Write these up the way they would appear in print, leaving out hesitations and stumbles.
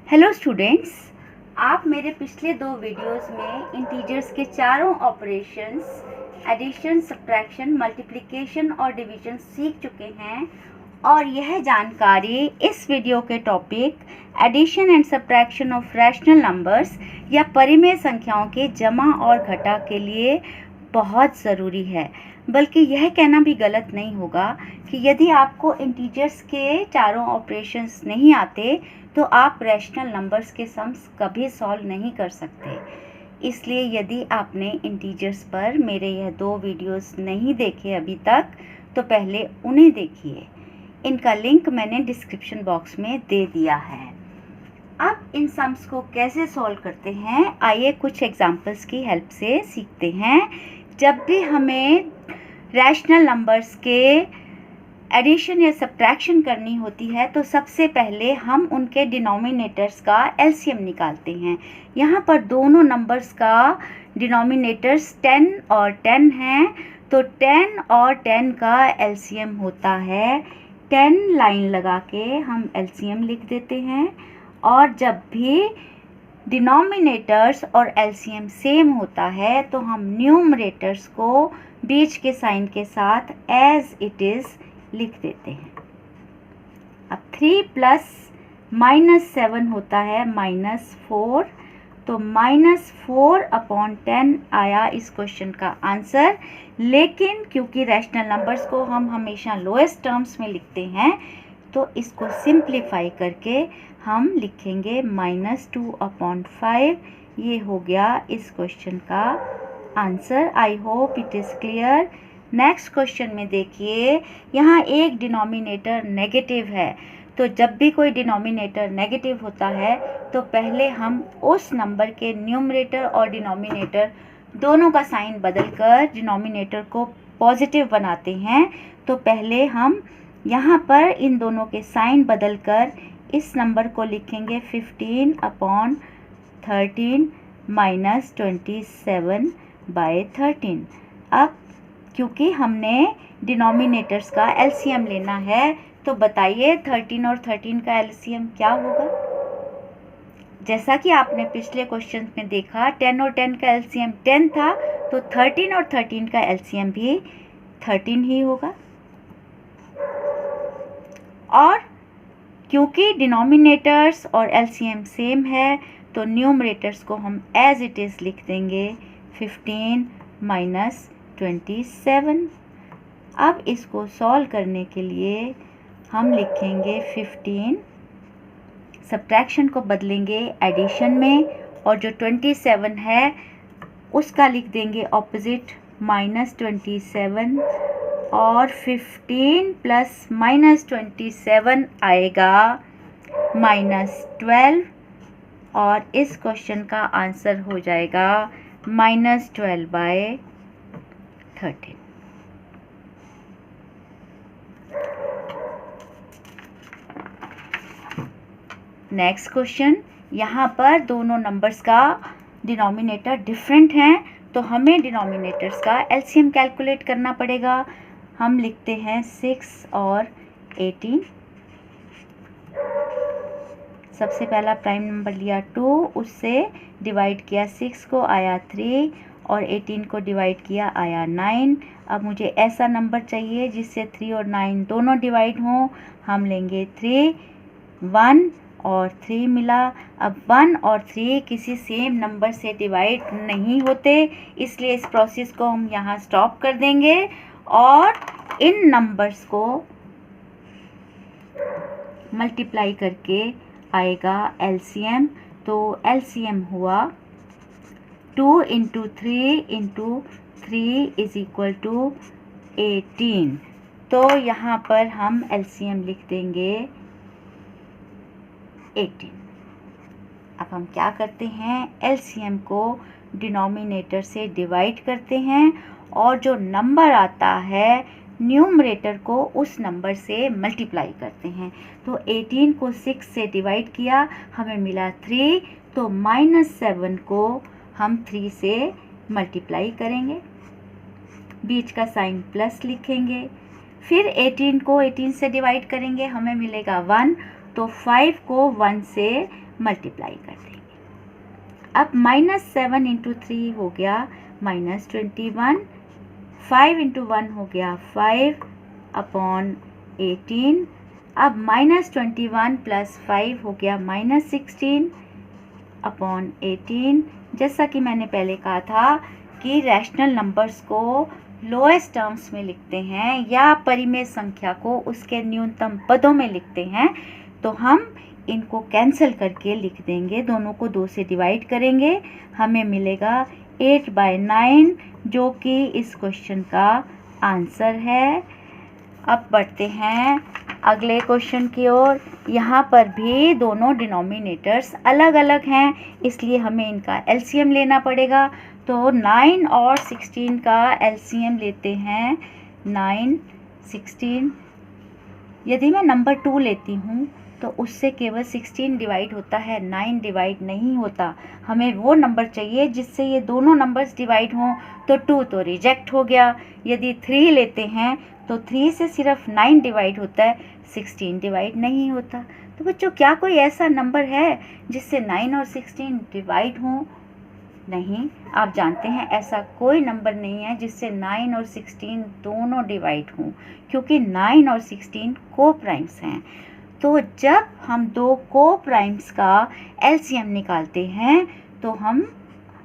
Hello students, आप मेरे पिछले 2 वीडियोस में इंटीजर्स के चारों ऑपरेशंस एडिशन, सब्ट्रैक्शन, मल्टीप्लिकेशन और डिवीजन सीख चुके हैं और यह जानकारी इस वीडियो के topic addition and subtraction of rational numbers या परिमेय संख्याओं के जमा और घटा के लिए बहुत ज़रूरी है। बल्कि यह कहना भी गलत नहीं होगा कि यदि आपको इंटीजर्स के चारों ऑपरेशंस नहीं आते तो आप रैशनल नंबर्स के सम्स कभी सॉल्व नहीं कर सकते। इसलिए यदि आपने इंटीजर्स पर मेरे यह 2 वीडियोस नहीं देखे अभी तक तो पहले उन्हें देखिए। इनका लिंक मैंने डिस्क्रिप्शन बॉक्स में दे दिया है। अब इन सम्स को कैसे सॉल्व करते हैं, आइए कुछ एग्जांपल्स की हेल्प से सीखते हैं। जब भी हमें रैशनल नंबर्स के एडिशन या सब्ट्रैक्शन करनी होती है तो सबसे पहले हम उनके डिनोमिनेटर्स का एलसीएम निकालते हैं। यहाँ पर दोनों नंबर्स का डिनोमिनेटर्स 10 और 10 हैं, तो 10 और 10 का एलसीएम होता है 10। लाइन लगा के हम एलसीएम लिख देते हैं और जब भी डिनोमिनेटर्स और एलसीएम सेम होता है तो हम न्यूमरेटर्स को बीच के साइन के साथ एज इट इज़ लिख देते हैं। अब 3 प्लस -7 होता है -4, तो -4/10 आया इस क्वेश्चन का आंसर। लेकिन क्योंकि रैशनल नंबर्स को हम हमेशा लोएस्ट टर्म्स में लिखते हैं तो इसको सिंप्लीफाई करके हम लिखेंगे -2/5। ये हो गया इस क्वेश्चन का answer. I hope it is clear. Next question में देखिए, यहाँ एक डिनोमिनेटर नेगेटिव है, तो जब भी कोई डिनोमिनेटर नेगेटिव होता है तो पहले हम उस नंबर के न्यूमरेटर और डिनोमिनेटर दोनों का साइन बदलकर डिनोमिनेटर को पॉजिटिव बनाते हैं। तो पहले हम यहाँ पर इन दोनों के साइन बदलकर इस नंबर को लिखेंगे 15/13 -27/13। अब क्योंकि हमने डिनोमिनेटर्स का एलसीएम लेना है तो बताइए 13 और 13 का एलसीएम क्या होगा। जैसा कि आपने पिछले क्वेश्चन में देखा 10 और 10 का एलसीएम 10 था, तो 13 और 13 का एलसीएम भी 13 ही होगा। और क्योंकि डिनोमिनेटर्स और एलसीएम सेम है तो न्यूमरेटर्स को हम एज इट इज़ लिख देंगे 15 -27। अब इसको सॉल्व करने के लिए हम लिखेंगे 15, सब्ट्रैक्शन को बदलेंगे एडिशन में और जो 27 है उसका लिख देंगे ऑपोजिट -27 और 15 प्लस -27 आएगा -12 और इस क्वेश्चन का आंसर हो जाएगा -12/13। नेक्स्ट क्वेश्चन, यहाँ पर दोनों नंबर्स का डिनोमिनेटर डिफरेंट हैं तो हमें डिनोमिनेटर्स का एलसीएम कैलकुलेट करना पड़ेगा। हम लिखते हैं 6 और 18। सबसे पहला प्राइम नंबर लिया 2, उससे डिवाइड किया 6 को आया 3 और 18 को डिवाइड किया आया 9। अब मुझे ऐसा नंबर चाहिए जिससे 3 और 9 दोनों डिवाइड हों। हम लेंगे 3, 1 और 3 मिला। अब 1 और 3 किसी सेम नंबर से डिवाइड नहीं होते, इसलिए इस प्रोसेस को हम यहाँ स्टॉप कर देंगे और इन नंबर्स को मल्टीप्लाई करके आएगा एलसीएम। तो एलसीएम हुआ 2 × 3 × 3 = 18। तो यहाँ पर हम एलसीएम लिख देंगे 18। अब हम क्या करते हैं, एलसीएम को डिनोमिनेटर से डिवाइड करते हैं और जो नंबर आता है न्यूमरेटर को उस नंबर से मल्टीप्लाई करते हैं। तो 18 को 6 से डिवाइड किया, हमें मिला 3, तो -7 को हम 3 से मल्टीप्लाई करेंगे, बीच का साइन प्लस लिखेंगे। फिर 18 को 18 से डिवाइड करेंगे, हमें मिलेगा 1, तो 5 को 1 से मल्टीप्लाई कर देंगे। अब -7 इंटू 3 हो गया -21, 5 इंटू 1 हो गया 5/18। अब -21 प्लस 5 हो गया -16/18। जैसा कि मैंने पहले कहा था कि रैशनल नंबर्स को लोएस्ट टर्म्स में लिखते हैं या परिमेय संख्या को उसके न्यूनतम पदों में लिखते हैं, तो हम इनको कैंसिल करके लिख देंगे, दोनों को 2 से डिवाइड करेंगे, हमें मिलेगा 8/9, जो कि इस क्वेश्चन का आंसर है। अब बढ़ते हैं अगले क्वेश्चन की ओर। यहाँ पर भी दोनों डिनोमिनेटर्स अलग अलग हैं, इसलिए हमें इनका एलसीएम लेना पड़ेगा। तो 9 और 16 का एलसीएम लेते हैं। 9, 16। यदि मैं नंबर 2 लेती हूँ तो उससे केवल 16 डिवाइड होता है, 9 डिवाइड नहीं होता। हमें वो नंबर चाहिए जिससे ये दोनों नंबर्स डिवाइड हों, तो 2 तो रिजेक्ट हो गया। यदि 3 लेते हैं तो 3 से सिर्फ 9 डिवाइड होता है, 16 डिवाइड नहीं होता। तो बच्चों, क्या कोई ऐसा नंबर है जिससे 9 और 16 डिवाइड हों? नहीं, आप जानते हैं ऐसा कोई नंबर नहीं है जिससे 9 और 16 दोनों डिवाइड हों, क्योंकि 9 और 16 को प्राइम्स हैं। तो जब हम दो को प्राइम्स का एलसीएम निकालते हैं तो हम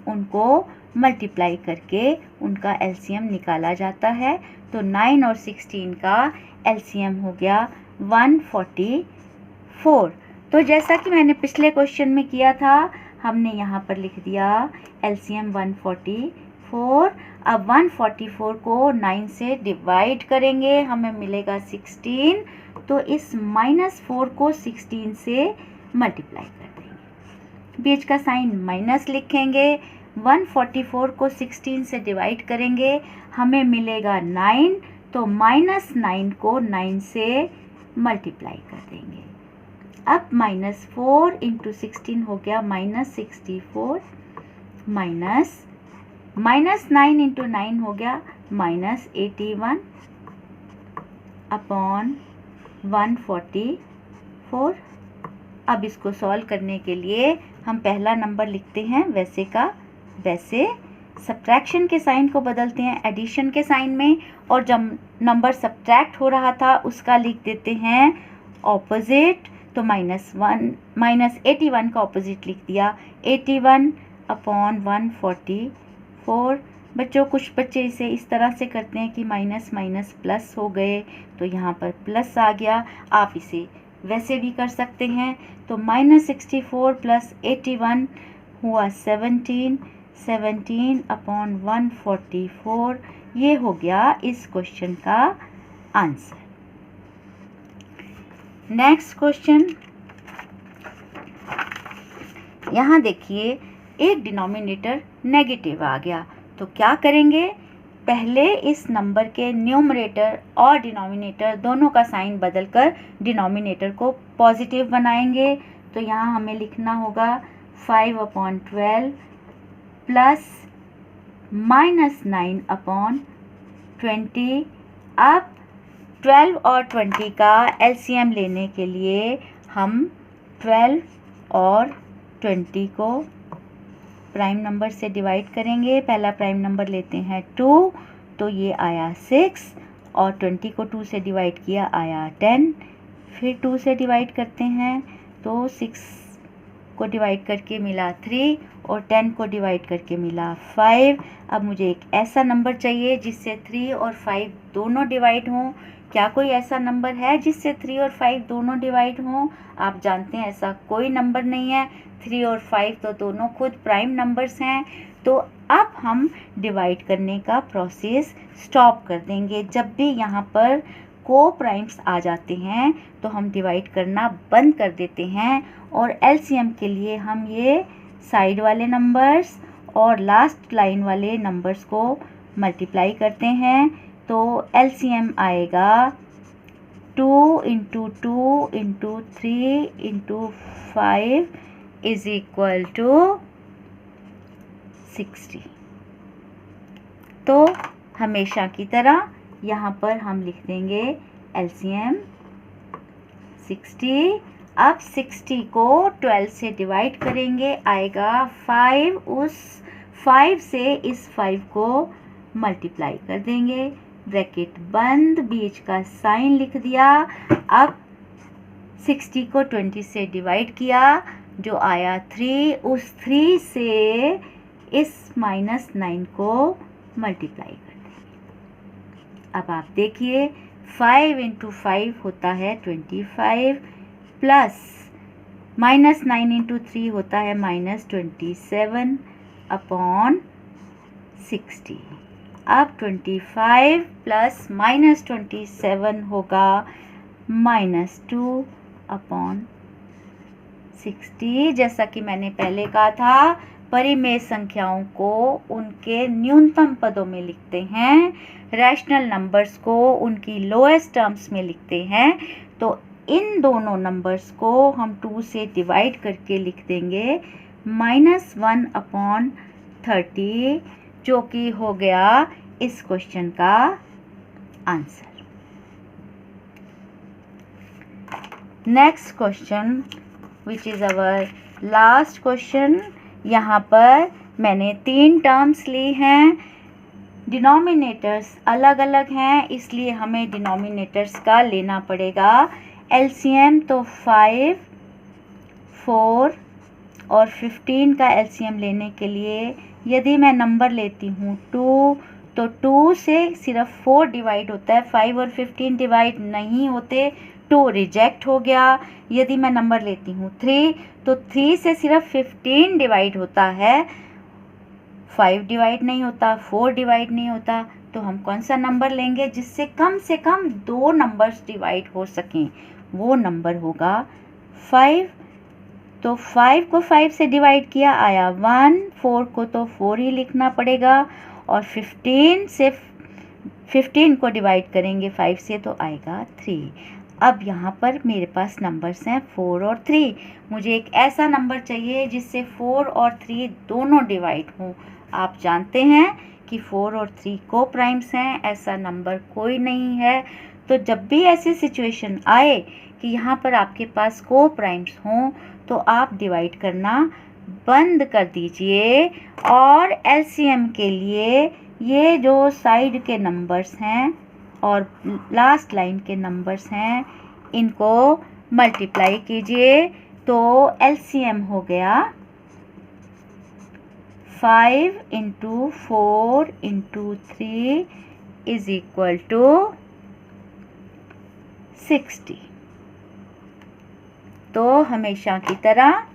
उनको मल्टीप्लाई करके उनका एलसीएम निकाला जाता है। तो 9 और 16 का एलसीएम हो गया 144। तो जैसा कि मैंने पिछले क्वेश्चन में किया था, हमने यहाँ पर लिख दिया एलसीएम 144। अब 144 को 9 से डिवाइड करेंगे, हमें मिलेगा 16। तो इस -4 को 16 से मल्टीप्लाई कर देंगे, बीच का साइन माइनस लिखेंगे। 144 को 16 से डिवाइड करेंगे, हमें मिलेगा 9। तो -9 को 9 से मल्टीप्लाई कर देंगे। अब -4 इंटू 16 हो गया -64, -9 इंटू 9 हो गया -81 अपॉन 144। अब इसको सॉल्व करने के लिए हम पहला नंबर लिखते हैं वैसे का वैसे, सब्ट्रैक्शन के साइन को बदलते हैं एडिशन के साइन में, और जब नंबर सब्ट्रैक्ट हो रहा था उसका लिख देते हैं ऑपोजिट। तो -81 का ऑपोजिट लिख दिया 81 अपॉन 144। बच्चों, कुछ बच्चे इसे इस तरह से करते हैं कि माइनस माइनस प्लस हो गए, तो यहाँ पर प्लस आ गया। आप इसे वैसे भी कर सकते हैं। तो -64 प्लस 81 हुआ 17 अपॉन 144। ये हो गया इस क्वेश्चन का आंसर। नेक्स्ट क्वेश्चन, यहाँ देखिए एक डिनोमिनेटर नेगेटिव आ गया, तो क्या करेंगे? पहले इस नंबर के न्यूमरेटर और डिनोमिनेटर दोनों का साइन बदलकर डिनोमिनेटर को पॉजिटिव बनाएंगे। तो यहाँ हमें लिखना होगा 5/12 प्लस -9 अपॉन 20। अब 12 और 20 का एलसीएम लेने के लिए हम 12 और 20 को प्राइम नंबर से डिवाइड करेंगे। पहला प्राइम नंबर लेते हैं 2, तो ये आया 6, और 20 को 2 से डिवाइड किया आया 10। फिर 2 से डिवाइड करते हैं तो 6 को डिवाइड करके मिला 3, और 10 को डिवाइड करके मिला 5। अब मुझे एक ऐसा नंबर चाहिए जिससे 3 और 5 दोनों डिवाइड हों। क्या कोई ऐसा नंबर है जिससे 3 और 5 दोनों डिवाइड हों? आप जानते हैं ऐसा कोई नंबर नहीं है। 3 और 5 तो दोनों खुद प्राइम नंबर्स हैं। तो अब हम डिवाइड करने का प्रोसेस स्टॉप कर देंगे। जब भी यहाँ पर को प्राइम्स आ जाते हैं तो हम डिवाइड करना बंद कर देते हैं, और एलसीएम के लिए हम ये साइड वाले नंबर्स और लास्ट लाइन वाले नंबर्स को मल्टीप्लाई करते हैं। तो एलसीएम आएगा 2 into 2 into 3 into 5 is equal to 60। तो हमेशा की तरह यहाँ पर हम लिख देंगे एलसीएम 60 अब 60 को 12 से डिवाइड करेंगे, आएगा 5। उस 5 से इस 5 को मल्टीप्लाई कर देंगे, ब्रैकेट बंद, बीच का साइन लिख दिया। अब 60 को 20 से डिवाइड किया, जो आया 3, उस 3 से इस -9 को मल्टीप्लाई कर देंगे। अब आप देखिए 5 × 5 होता है 25, प्लस -9 × 3 होता है -27 अपॉन 60। अब 25 प्लस -27 होगा -2 अपॉन 60। जैसा कि मैंने पहले कहा था, परिमेय संख्याओं को उनके न्यूनतम पदों में लिखते हैं, रैशनल नंबर्स को उनकी लोएस्ट टर्म्स में लिखते हैं। तो इन दोनों नंबर्स को हम 2 से डिवाइड करके लिख देंगे -1 अपॉन 30, जो कि हो गया इस क्वेश्चन का answer. Next question which is our last question. यहाँ पर मैंने 3 टर्म्स ली हैं, डिनोमिनेटर्स अलग अलग हैं, इसलिए हमें डिनोमिनेटर्स का लेना पड़ेगा एलसीएम। तो 5, 4 और 15 का एलसीएम लेने के लिए यदि मैं नंबर लेती हूँ 2, तो 2 से सिर्फ 4 डिवाइड होता है, 5 और 15 डिवाइड नहीं होते, 2 रिजेक्ट हो गया। यदि मैं नंबर लेती हूँ 3, तो 3 से सिर्फ 15 डिवाइड होता है, 5 डिवाइड नहीं होता, 4 डिवाइड नहीं होता। तो हम कौन सा नंबर लेंगे जिससे कम से कम 2 नंबर्स डिवाइड हो सकें? वो नंबर होगा 5। तो 5 को 5 से डिवाइड किया, आया 1, 4 को तो 4 ही लिखना पड़ेगा, और 15 से 15 को डिवाइड करेंगे 5 से तो आएगा 3। अब यहाँ पर मेरे पास नंबर्स हैं 4 और 3। मुझे एक ऐसा नंबर चाहिए जिससे 4 और 3 दोनों डिवाइड हों। आप जानते हैं कि 4 और 3 को प्राइम्स हैं, ऐसा नंबर कोई नहीं है। तो जब भी ऐसी सिचुएशन आए कि यहाँ पर आपके पास को प्राइम्स हों, तो आप डिवाइड करना बंद कर दीजिए, और एलसीएम के लिए ये जो साइड के नंबर्स हैं और लास्ट लाइन के नंबर्स हैं, इनको मल्टीप्लाई कीजिए। तो एलसीएम हो गया 5 × 4 × 3 इज इक्वल टू 60। तो हमेशा की तरह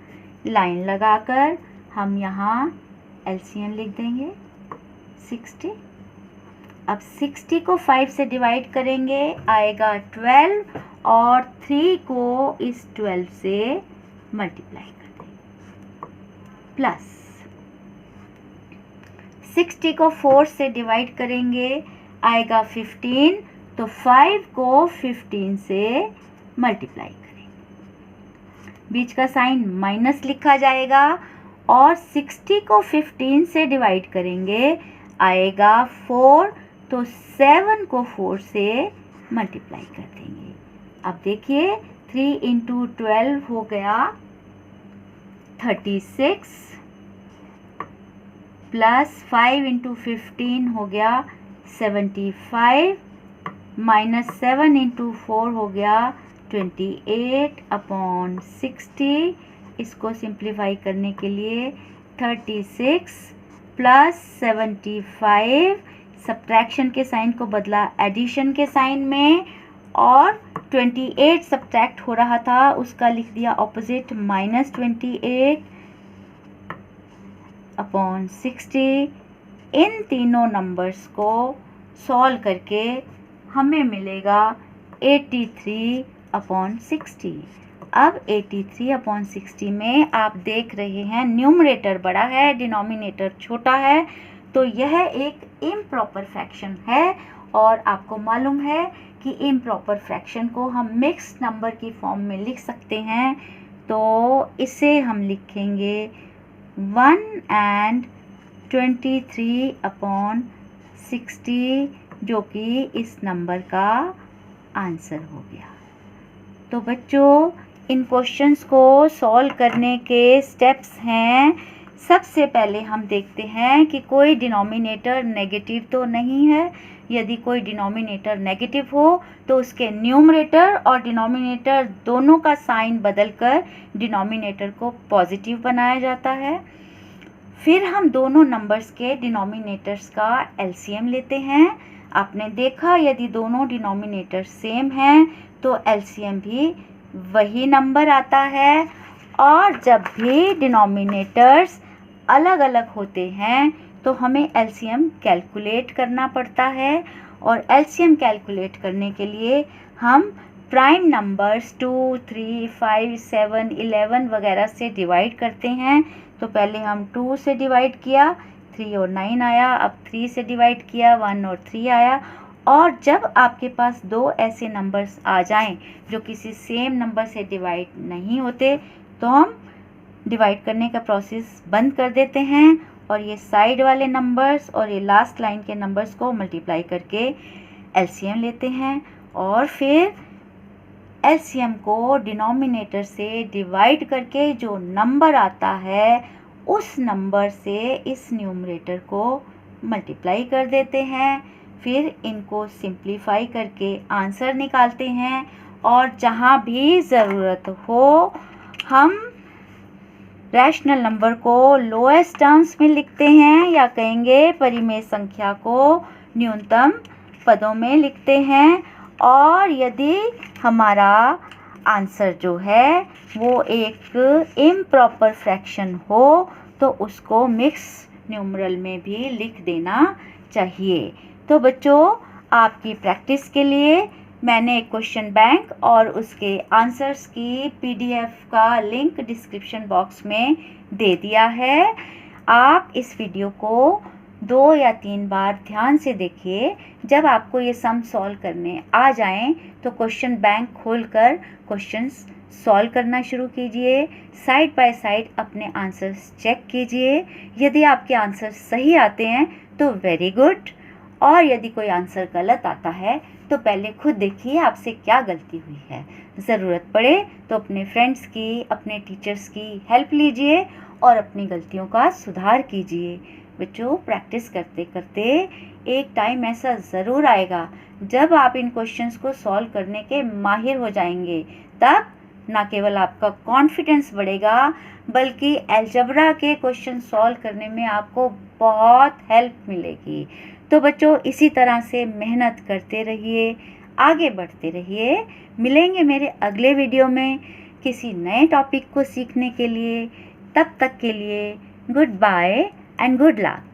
लाइन लगाकर हम यहाँ एलसीएम लिख देंगे 60। अब 60 को 5 से डिवाइड करेंगे, आएगा 12, और 3 को इस 12 से मल्टीप्लाई कर देंगे, प्लस 60 को 4 से डिवाइड करेंगे, आएगा 15, तो 5 को 15 से मल्टीप्लाई करेंगे, बीच का साइन माइनस लिखा जाएगा, और 60 को 15 से डिवाइड करेंगे, आएगा 4, तो 7 को 4 से मल्टीप्लाई कर देंगे। अब देखिए 3 × 12 हो गया 36, प्लस 5 × 15 हो गया 75, -7 × 4 हो गया 28 अपॉन 60। इसको सिंप्लीफाई करने के लिए 36 प्लस 75, सब्ट्रैक्शन के साइन को बदला एडिशन के साइन में, और 28 सब्ट्रैक्ट हो रहा था उसका लिख दिया ऑपोजिट -28 अपॉन 60। इन तीनों नंबर्स को सॉल्व करके हमें मिलेगा 83 अपॉन 60। अब 83 अपॉन 60 में आप देख रहे हैं न्यूमरेटर बड़ा है, डिनोमिनेटर छोटा है, तो यह एक इम्प्रॉपर फ्रैक्शन है। और आपको मालूम है कि इम्प्रॉपर फ्रैक्शन को हम मिक्स्ड नंबर की फॉर्म में लिख सकते हैं, तो इसे हम लिखेंगे 123 अपॉन 60, जो कि इस नंबर का आंसर हो गया। तो बच्चों, इन क्वेश्चंस को सॉल्व करने के स्टेप्स हैं। सबसे पहले हम देखते हैं कि कोई डिनोमिनेटर नेगेटिव तो नहीं है। यदि कोई डिनोमिनेटर नेगेटिव हो तो उसके न्यूमरेटर और डिनोमिनेटर दोनों का साइन बदलकर डिनोमिनेटर को पॉजिटिव बनाया जाता है। फिर हम दोनों नंबर्स के डिनोमिनेटर्स का एलसीएम लेते हैं। आपने देखा यदि दोनों डिनोमिनेटर सेम हैं तो एलसीएम भी वही नंबर आता है। और जब भी डिनोमिनेटर्स अलग अलग होते हैं तो हमें एलसीएम कैलकुलेट करना पड़ता है। और एलसीएम कैलकुलेट करने के लिए हम प्राइम नंबर्स 2, 3, 5, 7, 11 वगैरह से डिवाइड करते हैं। तो पहले हम 2 से डिवाइड किया, 3 और 9 आया। अब 3 से डिवाइड किया, 1 और 3 आया। और जब आपके पास दो ऐसे नंबर्स आ जाएं जो किसी सेम नंबर से डिवाइड नहीं होते तो हम डिवाइड करने का प्रोसेस बंद कर देते हैं और ये साइड वाले नंबर्स और ये लास्ट लाइन के नंबर्स को मल्टीप्लाई करके एलसीएम लेते हैं। और फिर एलसीएम को डिनोमिनेटर से डिवाइड करके जो नंबर आता है उस नंबर से इस न्यूमरेटर को मल्टीप्लाई कर देते हैं। फिर इनको सिंप्लीफाई करके आंसर निकालते हैं। और जहाँ भी ज़रूरत हो हम रैशनल नंबर को लोएस्ट टर्म्स में लिखते हैं या कहेंगे परिमेय संख्या को न्यूनतम पदों में लिखते हैं। और यदि हमारा आंसर जो है वो एक इम्प्रॉपर फ्रैक्शन हो तो उसको मिक्स न्यूमरल में भी लिख देना चाहिए। तो बच्चों, आपकी प्रैक्टिस के लिए मैंने एक क्वेश्चन बैंक और उसके आंसर्स की पीडीएफ का लिंक डिस्क्रिप्शन बॉक्स में दे दिया है। आप इस वीडियो को 2 या 3 बार ध्यान से देखिए। जब आपको ये सम सॉल्व करने आ जाएं तो क्वेश्चन बैंक खोलकर क्वेश्चंस सॉल्व करना शुरू कीजिए। साइड बाय साइड अपने आंसर्स चेक कीजिए। यदि आपके आंसर्स सही आते हैं तो वेरी गुड, और यदि कोई आंसर गलत आता है तो पहले खुद देखिए आपसे क्या गलती हुई है। ज़रूरत पड़े तो अपने फ्रेंड्स की, अपने टीचर्स की हेल्प लीजिए और अपनी गलतियों का सुधार कीजिए। बच्चों, प्रैक्टिस करते करते एक टाइम ऐसा ज़रूर आएगा जब आप इन क्वेश्चंस को सॉल्व करने के माहिर हो जाएंगे। तब ना केवल आपका कॉन्फिडेंस बढ़ेगा बल्कि अलजेब्रा के क्वेश्चन सॉल्व करने में आपको बहुत हेल्प मिलेगी। तो बच्चों, इसी तरह से मेहनत करते रहिए, आगे बढ़ते रहिए। मिलेंगे मेरे अगले वीडियो में किसी नए टॉपिक को सीखने के लिए। तब तक के लिए goodbye and good luck.